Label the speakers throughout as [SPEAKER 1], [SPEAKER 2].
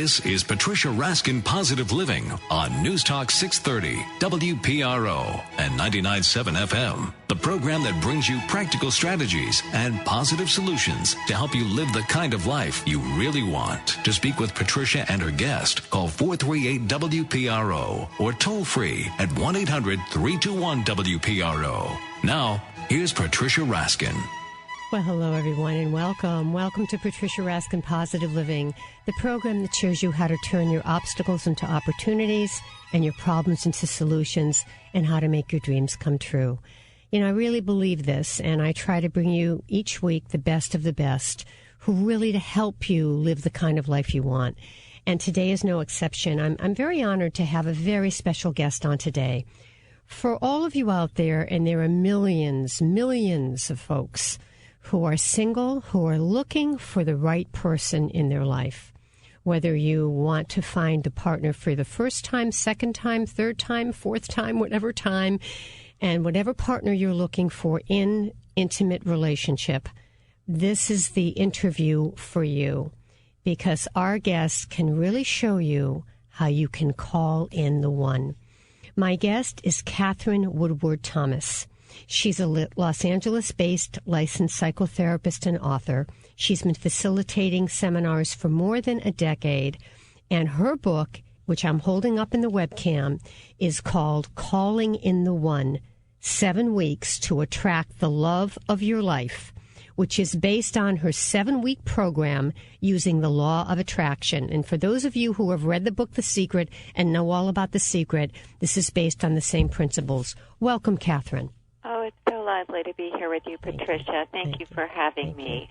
[SPEAKER 1] This is Patricia Raskin Positive Living on News Talk 630, WPRO, and 99.7 FM. The program that brings you practical strategies and positive solutions to help you live the kind of life you really want. To speak with Patricia and her guest, call 438-WPRO or toll free at 1-800-321-WPRO. Now, here's Patricia Raskin.
[SPEAKER 2] Well, hello, everyone, and welcome. Welcome to Patricia Raskin Positive Living, the program that shows you how to turn your obstacles into opportunities and your problems into solutions and how to make your dreams come true. You know, I really believe this, and I try to bring you each week the best of the best who really to help you live the kind of life you want. And today is no exception. I'm very honored to have a very special guest on today. For all of you out there, and there are millions of folks who are single, who are looking for the right person in their life. Whether you want to find a partner for the first time, second time, third time, fourth time, whatever time, and whatever partner you're looking for in intimate relationship, this is the interview for you, because our guest can really show you how you can call in the one. My guest is Katherine Woodward Thomas. She's a Los Angeles-based licensed psychotherapist and author. She's been facilitating seminars for more than a decade, and her book, which I'm holding up in the webcam, is called Calling in the One, 7 Weeks to Attract the Love of Your Life, which is based on her 7-week program using the law of attraction. And for those of you who have read the book The Secret and know all about The Secret, this is based on the same principles. Welcome, Katherine.
[SPEAKER 3] Oh, it's so lovely to be here with you, Patricia. Thank you for having me.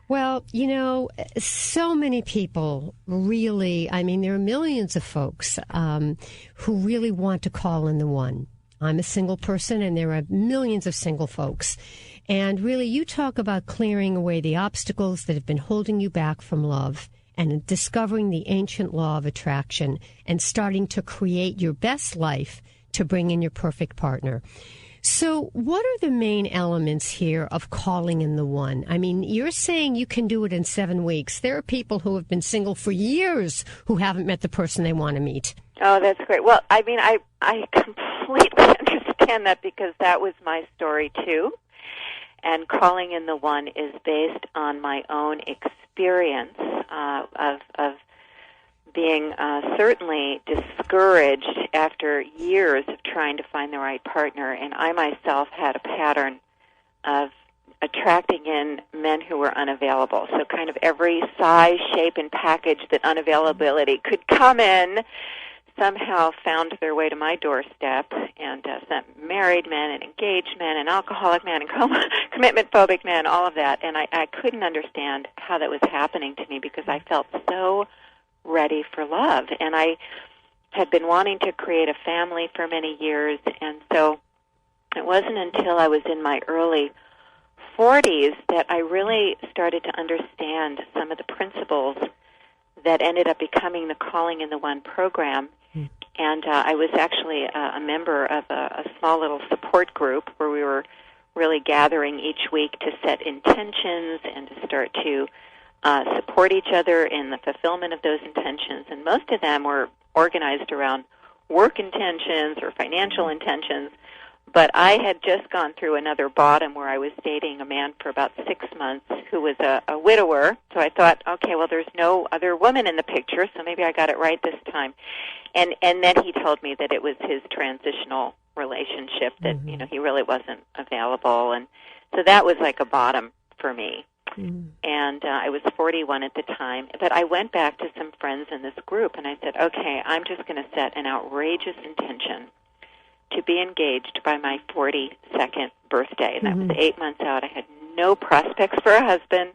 [SPEAKER 2] Well, you know, so many people really, I mean, there are millions of folks who really want to call in the one. I'm a single person, and there are millions of single folks. And really, you talk about clearing away the obstacles that have been holding you back from love and discovering the ancient law of attraction and starting to create your best life to bring in your perfect partner. So what are the main elements here of calling in the one? I mean, you're saying you can do it in 7 weeks. There are people who have been single for years who haven't met the person they want to meet.
[SPEAKER 3] Oh, that's great. Well, I mean, I completely understand that because that was my story, too. And calling in the one is based on my own experience of being certainly discouraged after years of trying to find the right partner. And I myself had a pattern of attracting in men who were unavailable. So kind of every size, shape, and package that unavailability could come in somehow found their way to my doorstep, and some married men and engaged men and alcoholic men and commitment-phobic men, all of that. And I couldn't understand how that was happening to me because I felt so ready for love. And I had been wanting to create a family for many years, and so it wasn't until I was in my early 40s that I really started to understand some of the principles that ended up becoming the Calling in the One program. And I was actually a member of a small little support group where we were really gathering each week to set intentions and to start to support each other in the fulfillment of those intentions. And most of them were organized around work intentions or financial intentions. But I had just gone through another bottom where I was dating a man for about 6 months who was a widower. So I thought, okay, well, there's no other woman in the picture, so maybe I got it right this time. And then he told me that it was his transitional relationship, that, you know, he really wasn't available. And so that was like a bottom for me. And I was 41 at the time. But I went back to some friends in this group, and I said, okay, I'm just going to set an outrageous intention to be engaged by my 42nd birthday. And that was 8 months out. I had no prospects for a husband.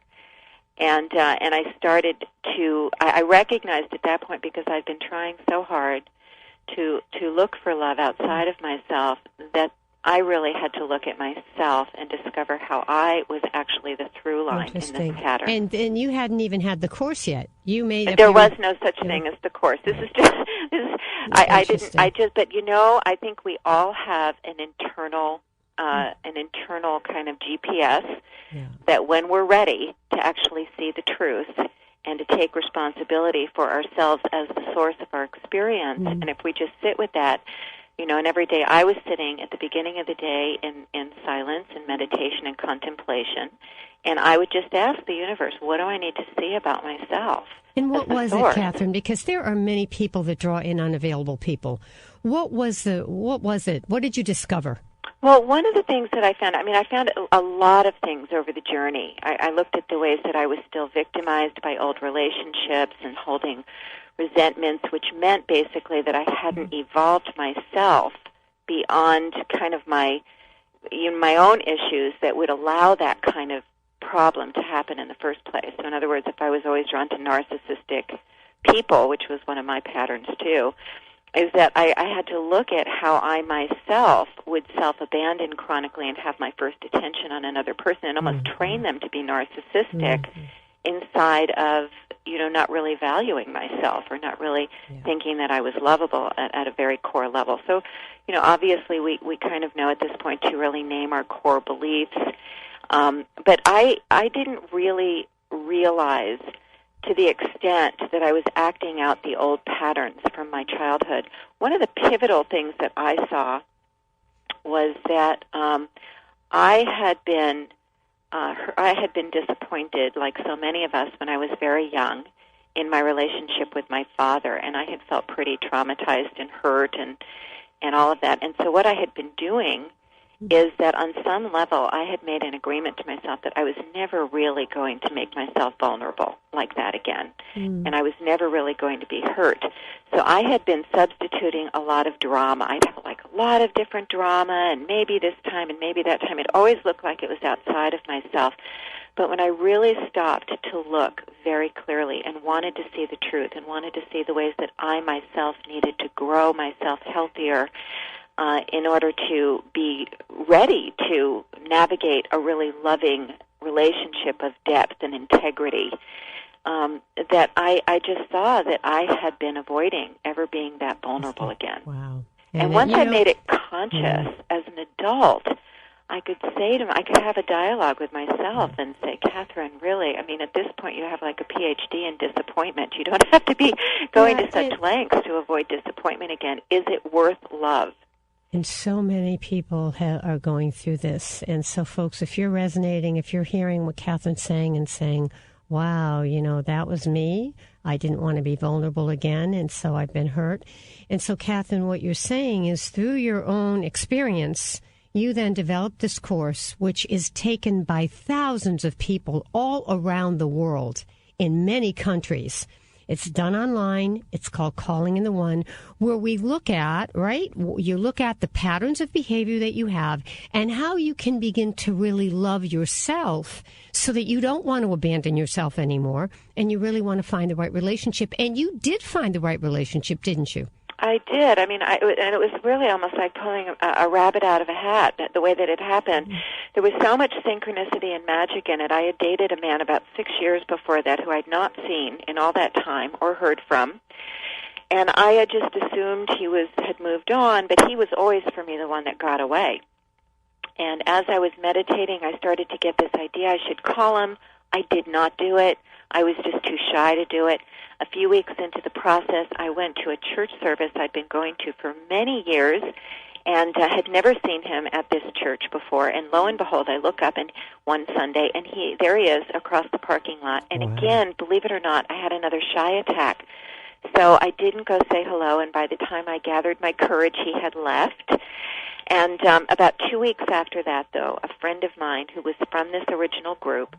[SPEAKER 3] And I started to, I recognized at that point, because I'd been trying so hard to look for love outside of myself, that I really had to look at myself and discover how I was actually the through line in this pattern.
[SPEAKER 2] And you hadn't even had the course yet. You made
[SPEAKER 3] there was no such thing as the course. This is just but you know, I think we all have an internal kind of GPS that when we're ready to actually see the truth, and to take responsibility for ourselves as the source of our experience.
[SPEAKER 2] Mm-hmm.
[SPEAKER 3] And if we just sit with that, and every day I was sitting at the beginning of the day in silence and meditation and contemplation, and I would just ask the universe, what do I need to see about myself?
[SPEAKER 2] And what was it, Katherine? Because there are many people that draw in unavailable people. What was it? What did you discover?
[SPEAKER 3] Well, one of the things that I found a lot of things over the journey. I looked at the ways that I was still victimized by old relationships and holding resentments, which meant basically that I hadn't evolved myself beyond kind of my own issues that would allow that kind of problem to happen in the first place. So in other words, if I was always drawn to narcissistic people, which was one of my patterns too, is that I had to look at how I myself would self-abandon chronically and have my first attention on another person and almost train them to be narcissistic inside of, not really valuing myself or not really thinking that I was lovable at a very core level. So, obviously we kind of know at this point to really name our core beliefs. But I didn't really realize to the extent that I was acting out the old patterns from my childhood. One of the pivotal things that I saw was that I had been disappointed, like so many of us, when I was very young in my relationship with my father, and I had felt pretty traumatized and hurt and all of that. And so what I had been doing is that on some level I had made an agreement to myself that I was never really going to make myself vulnerable like that again. And I was never really going to be hurt. So I had been substituting a lot of drama. I'd have like a lot of different drama, and maybe this time and maybe that time. It always looked like it was outside of myself. But when I really stopped to look very clearly and wanted to see the truth and wanted to see the ways that I myself needed to grow myself healthier, in order to be ready to navigate a really loving relationship of depth and integrity, that I just saw that I had been avoiding ever being that vulnerable again.
[SPEAKER 2] Wow.
[SPEAKER 3] And once I made it conscious as an adult, I could have a dialogue with myself and say, Katherine, really, at this point you have like a PhD in disappointment. You don't have to be going to such lengths to avoid disappointment again. Is it worth love?
[SPEAKER 2] And so many people are going through this. And so, folks, if you're resonating, if you're hearing what Katherine's saying and saying, wow, that was me. I didn't want to be vulnerable again, and so I've been hurt. And so, Katherine, what you're saying is through your own experience, you then developed this course, which is taken by thousands of people all around the world in many countries. It's done online. It's called Calling in the One, where we look at, right? You look at the patterns of behavior that you have and how you can begin to really love yourself so that you don't want to abandon yourself anymore and you really want to find the right relationship. And you did find the right relationship, didn't you?
[SPEAKER 3] I did. And it was really almost like pulling a rabbit out of a hat, the way that it happened. There was so much synchronicity and magic in it. I had dated a man about 6 years before that who I'd not seen in all that time or heard from. And I had just assumed he had moved on, but he was always, for me, the one that got away. And as I was meditating, I started to get this idea I should call him. I did not do it. I was just too shy to do it. A few weeks into the process, I went to a church service I'd been going to for many years and had never seen him at this church before. And lo and behold, I look up one Sunday, and there he is across the parking lot. And again, believe it or not, I had another shy attack. So I didn't go say hello, and by the time I gathered my courage, he had left. And about 2 weeks after that, though, a friend of mine who was from this original group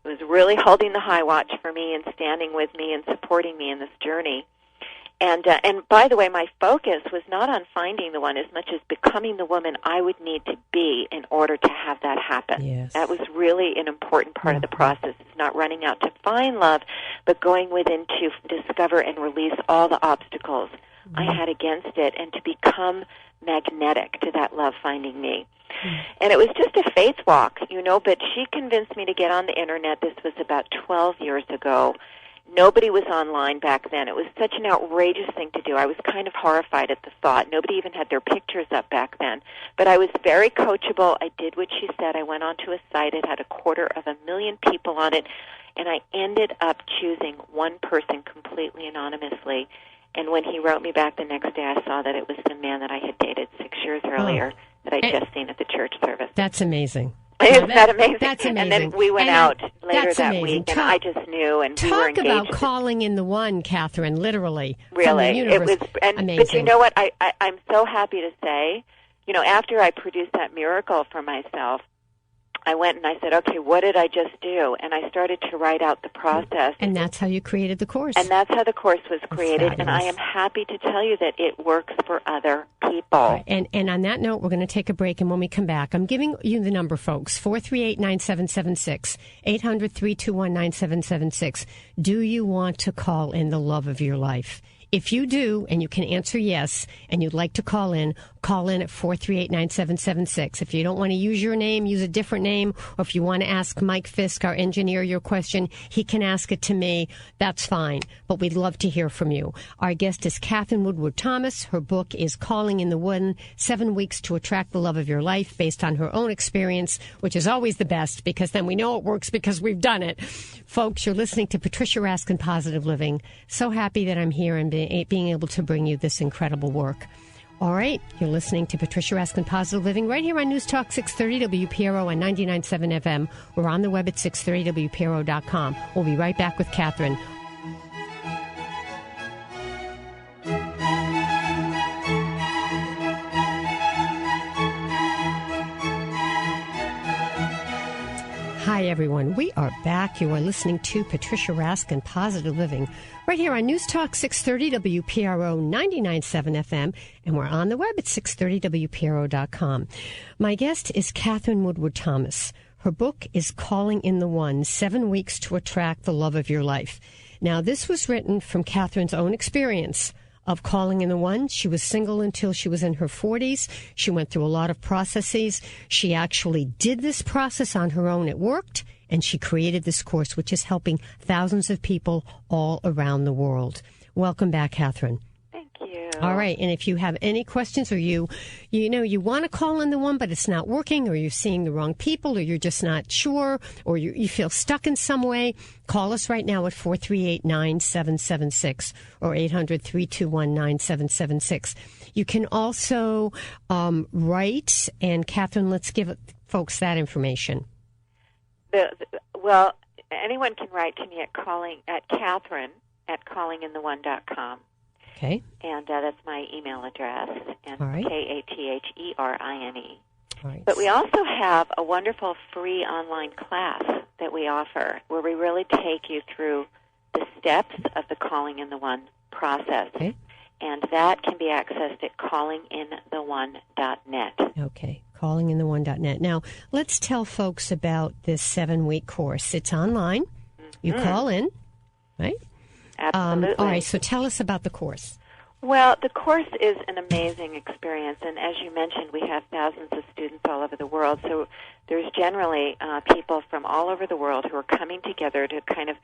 [SPEAKER 3] was really holding the high watch for me and standing with me and supporting me in this journey. And by the way, my focus was not on finding the one as much as becoming the woman I would need to be in order to have that happen.
[SPEAKER 2] Yes.
[SPEAKER 3] That was really an important part of the process. It's not running out to find love, but going within to discover and release all the obstacles I had against it and to become magnetic to that love finding me. And it was just a faith walk, but she convinced me to get on the Internet. This was about 12 years ago. Nobody was online back then. It was such an outrageous thing to do. I was kind of horrified at the thought. Nobody even had their pictures up back then. But I was very coachable. I did what she said. I went onto a site. It had 250,000 people on it. And I ended up choosing one person completely anonymously. And when he wrote me back the next day, I saw that it was the man that I had dated 6 years earlier that I'd just seen at the church service.
[SPEAKER 2] That's amazing.
[SPEAKER 3] Isn't that amazing?
[SPEAKER 2] That's amazing.
[SPEAKER 3] And then we went out later that
[SPEAKER 2] amazing.
[SPEAKER 3] week, and I just knew, and we were engaged.
[SPEAKER 2] Talk about calling in the one, Katherine, literally.
[SPEAKER 3] Really.
[SPEAKER 2] From the universe.
[SPEAKER 3] It was,
[SPEAKER 2] amazing.
[SPEAKER 3] But you know what? I'm so happy to say, after I produced that miracle for myself, I went and I said, okay, what did I just do? And I started to write out the process.
[SPEAKER 2] And that's how you created the course.
[SPEAKER 3] And that's how the course was created.
[SPEAKER 2] Fabulous.
[SPEAKER 3] And I am happy to tell you that it works for other people.
[SPEAKER 2] Right. And on that note, we're going to take a break. And when we come back, I'm giving you the number, folks, 438-9776, 800-321-9776. Do you want to call in the love of your life? If you do, and you can answer yes, and you'd like to call in at 438-9776. If you don't want to use your name, use a different name. Or if you want to ask Mike Fisk, our engineer, your question, he can ask it to me. That's fine. But we'd love to hear from you. Our guest is Katherine Woodward Thomas. Her book is Calling in the One, 7 Weeks to Attract the Love of Your Life, based on her own experience, which is always the best, because then we know it works because we've done it. Folks, you're listening to Patricia Raskin, Positive Living. So happy that I'm here and being able to bring you this incredible work. All right, you're listening to Patricia Raskin, Positive Living, right here on News Talk 630 WPRO and 99.7 FM. We're on the web at 630WPRO.com. We'll be right back with Katherine. Hi, everyone. We are back. You are listening to Patricia Raskin, Positive Living, right here on News Talk 630 WPRO 99.7 FM, and we're on the web at 630WPRO.com. My guest is Katherine Woodward Thomas. Her book is Calling in the One, 7 Weeks to Attract the Love of Your Life. Now, this was written from Katherine's own experience of calling in the one. She was single until she was in her 40s. She went through a lot of processes. She actually did this process on her own. It worked, and she created this course, which is helping thousands of people all around the world. Welcome back, Katherine.
[SPEAKER 3] Thank you.
[SPEAKER 2] All right, and if you have any questions, or you want to call in the one, but it's not working, or you're seeing the wrong people, or you're just not sure, or you feel stuck in some way, call us right now at 438-9776 or 800-321-9776. You can also write, and Katherine, let's give folks that information.
[SPEAKER 3] Well, anyone can write to me at Katherine at callingintheone.com.
[SPEAKER 2] Okay.
[SPEAKER 3] And that's my email address, and
[SPEAKER 2] all right.
[SPEAKER 3] Katherine.
[SPEAKER 2] All right.
[SPEAKER 3] But we also have a wonderful free online class that we offer, where we really take you through the steps of the Calling in the One process.
[SPEAKER 2] Okay.
[SPEAKER 3] And that can be accessed at callingintheone.net.
[SPEAKER 2] Okay, callingintheone.net. Now, let's tell folks about this 7-week course. It's online. You call in, right?
[SPEAKER 3] Absolutely.
[SPEAKER 2] All right, so tell us about the course.
[SPEAKER 3] Well, the course is an amazing experience, and as you mentioned, we have thousands of students all over the world, so there's generally people from all over the world who are coming together to kind of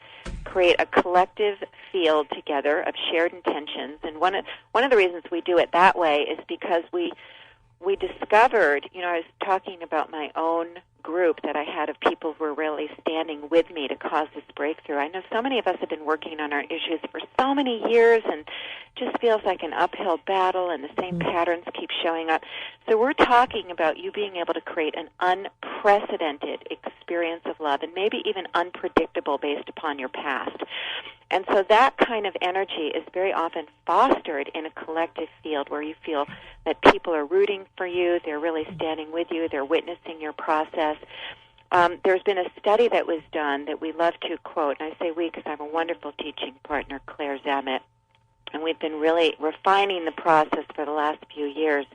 [SPEAKER 3] create a collective field together of shared intentions. And one of the reasons we do it that way is because we discovered, I was talking about my own group that I had of people who were really standing with me to cause this breakthrough. I know so many of us have been working on our issues for so many years, and just feels like an uphill battle, and the same patterns keep showing up. So we're talking about you being able to create an unprecedented experience of love, and maybe even unpredictable based upon your past. And so that kind of energy is very often fostered in a collective field where you feel that people are rooting for you, they're really standing with you, they're witnessing your process. There's been a study that was done that we love to quote, and I say we because I have a wonderful teaching partner, Claire Zamet, and we've been really refining the process for the last few years.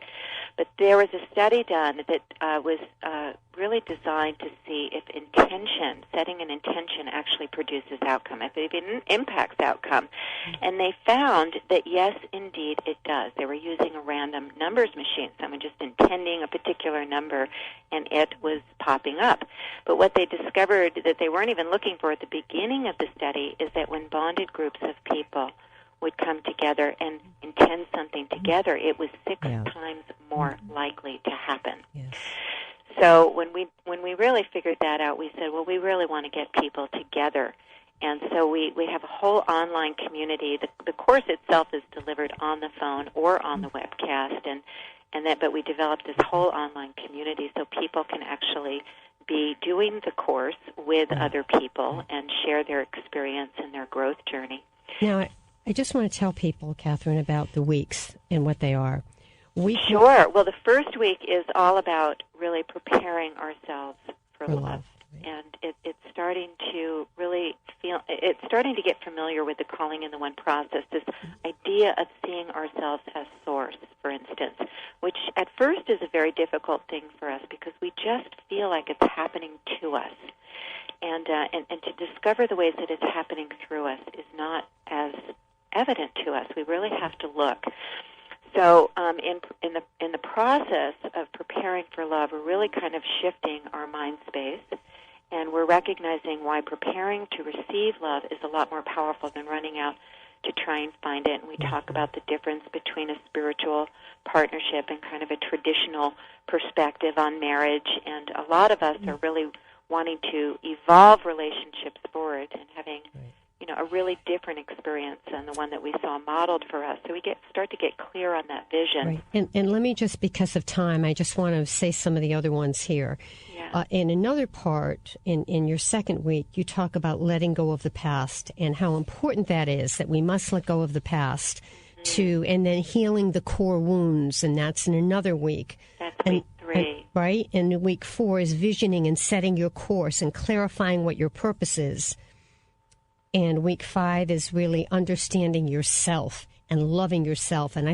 [SPEAKER 3] But there was a study done that was really designed to see if setting an intention actually produces outcome, if it impacts outcome. And they found that, yes, indeed, it does. They were using a random numbers machine, someone just intending a particular number, and it was popping up. But what they discovered that they weren't even looking for at the beginning of the study is that when bonded groups of people would come together and intend something together, it was 6 times more likely to happen.
[SPEAKER 2] Yes.
[SPEAKER 3] So when we really figured that out, we said, well, we really want to get people together. And so we have a whole online community. The course itself is delivered on the phone or on the webcast, but we developed this whole online community so people can actually be doing the course with other people and share their experience and their growth journey.
[SPEAKER 2] Now, I just want to tell people, Katherine, about the weeks and what they are.
[SPEAKER 3] Sure. Well, the first week is all about really preparing ourselves for love. And it's starting to really it's starting to get familiar with the Calling in the One process, this idea of seeing ourselves as source, for instance, which at first is a very difficult thing for us because we just feel like it's happening to us. And to discover the ways that it's happening through us is not as evident to us. We really have to look. So in the process of preparing for love, we're really kind of shifting our mind space, and we're recognizing why preparing to receive love is a lot more powerful than running out to try and find it. And we talk about the difference between a spiritual partnership and kind of a traditional perspective on marriage. And a lot of us are really wanting to evolve relationships forward and having a really different experience than the one that we saw modeled for us. So we start to get clear on that vision.
[SPEAKER 2] Right. And let me just, because of time, I just want to say some of the other ones here.
[SPEAKER 3] Yeah.
[SPEAKER 2] In another part, in your second week, you talk about letting go of the past and how important that is, that we must let go of the past and then healing the core wounds, and that's in another week.
[SPEAKER 3] That's week 3.
[SPEAKER 2] Right? And week 4 is visioning and setting your course and clarifying what your purpose is. And week 5 is really understanding yourself and loving yourself. And I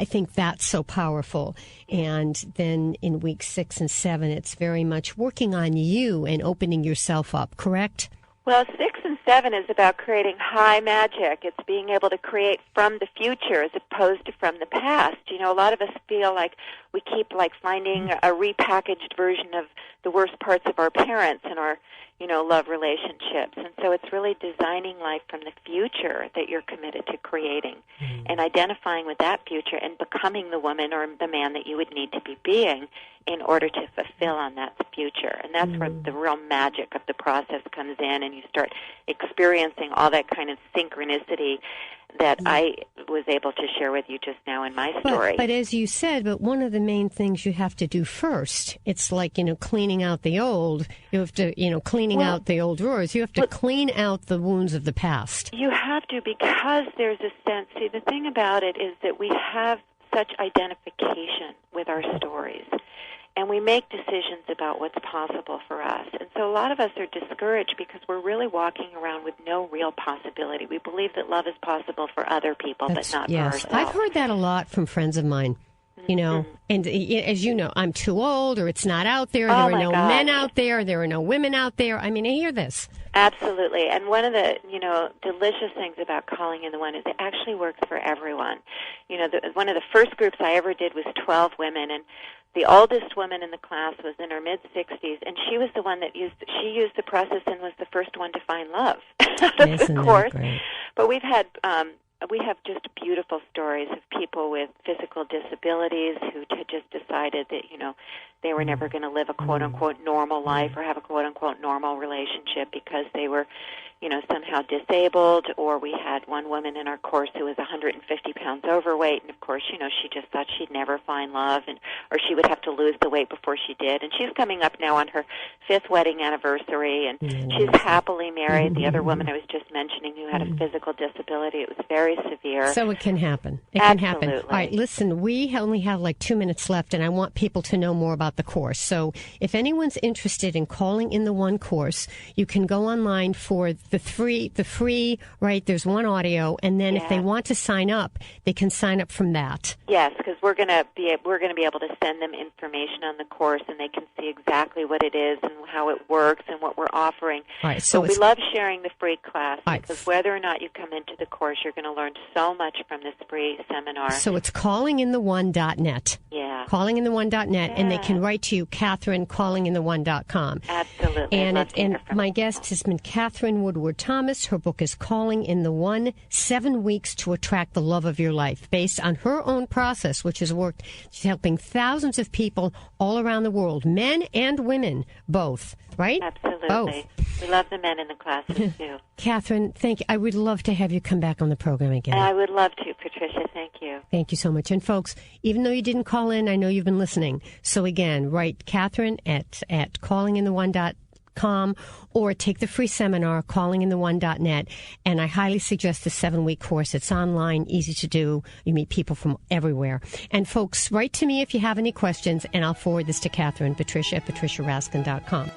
[SPEAKER 2] think that's so powerful. And then in week 6 and 7, it's very much working on you and opening yourself up, correct?
[SPEAKER 3] Well, 6 and 7 is about creating high magic. It's being able to create from the future as opposed to from the past. A lot of us feel like we keep finding a repackaged version of the worst parts of our parents and our love relationships. And so it's really designing life from the future that you're committed to creating and identifying with that future and becoming the woman or the man that you would need to be being in order to fulfill on that future. And that's where the real magic of the process comes in, and you start experiencing all that kind of synchronicity that I was able to share with you just now in my story.
[SPEAKER 2] But as you said, one of the main things you have to do first, it's like, cleaning out the old. You have to, cleaning out the old drawers. You have to clean out the wounds of the past.
[SPEAKER 3] You have to, because there's a sense. See, the thing about it is that we have such identification with our stories. And we make decisions about what's possible for us. And so a lot of us are discouraged because we're really walking around with no real possibility. We believe that love is possible for other people, but not for ourselves.
[SPEAKER 2] I've heard that a lot from friends of mine. And as you know, I'm too old, or it's not out there. There are no men out there. There are no women out there. I mean, I hear this.
[SPEAKER 3] Absolutely. And one of the, delicious things about Calling in the One is it actually works for everyone. One of the first groups I ever did was 12 women, and the oldest woman in the class was in her mid-60s, and she was the one that used the process and was the first one to find love out of the course. But we have just beautiful stories of people with physical disabilities who had just decided that, they were never going to live a quote-unquote normal life or have a quote-unquote normal relationship because they were, somehow disabled. Or we had one woman in our course who was 150 pounds overweight, and of course, she just thought she'd never find love, or she would have to lose the weight before she did. And she's coming up now on her 5th wedding anniversary, and she's happily married. The other woman I was just mentioning who had a physical disability, it was very severe.
[SPEAKER 2] So it can happen. It
[SPEAKER 3] Absolutely.
[SPEAKER 2] can happen. All right, listen, we only have 2 minutes left, and I want people to know more about the course. So if anyone's interested in Calling in the One course, you can go online for the free, right? There's one audio, and then if they want to sign up, they can sign up from that.
[SPEAKER 3] Yes, because we're going to be able to send them information on the course, and they can see exactly what it is and how it works and what we're offering.
[SPEAKER 2] All right, so
[SPEAKER 3] we love sharing the free class because whether or not you come into the course, you're going to learn so much from this free seminar.
[SPEAKER 2] So it's callingintheone.net.
[SPEAKER 3] Yeah.
[SPEAKER 2] Callingintheone.net, and they can write to you, Katherine, callingintheone.com.
[SPEAKER 3] Absolutely.
[SPEAKER 2] And my guest has been Katherine Woodward. Woodward Thomas. Her book is Calling in the One, 7 Weeks to Attract the Love of Your Life, based on her own process, which has worked. She's helping thousands of people all around the world, men and women, both, right?
[SPEAKER 3] Absolutely.
[SPEAKER 2] Both.
[SPEAKER 3] We love the men in the classes, too.
[SPEAKER 2] Katherine, thank you. I would love to have you come back on the program again.
[SPEAKER 3] I would love to, Patricia. Thank you.
[SPEAKER 2] Thank you so much. And folks, even though you didn't call in, I know you've been listening. So again, write Katherine at callingintheone.com or take the free seminar, callingintheone.net. And I highly suggest the 7-week course. It's online, easy to do. You meet people from everywhere. And folks, write to me if you have any questions, and I'll forward this to Katherine, Patricia at patriciaraskin.com.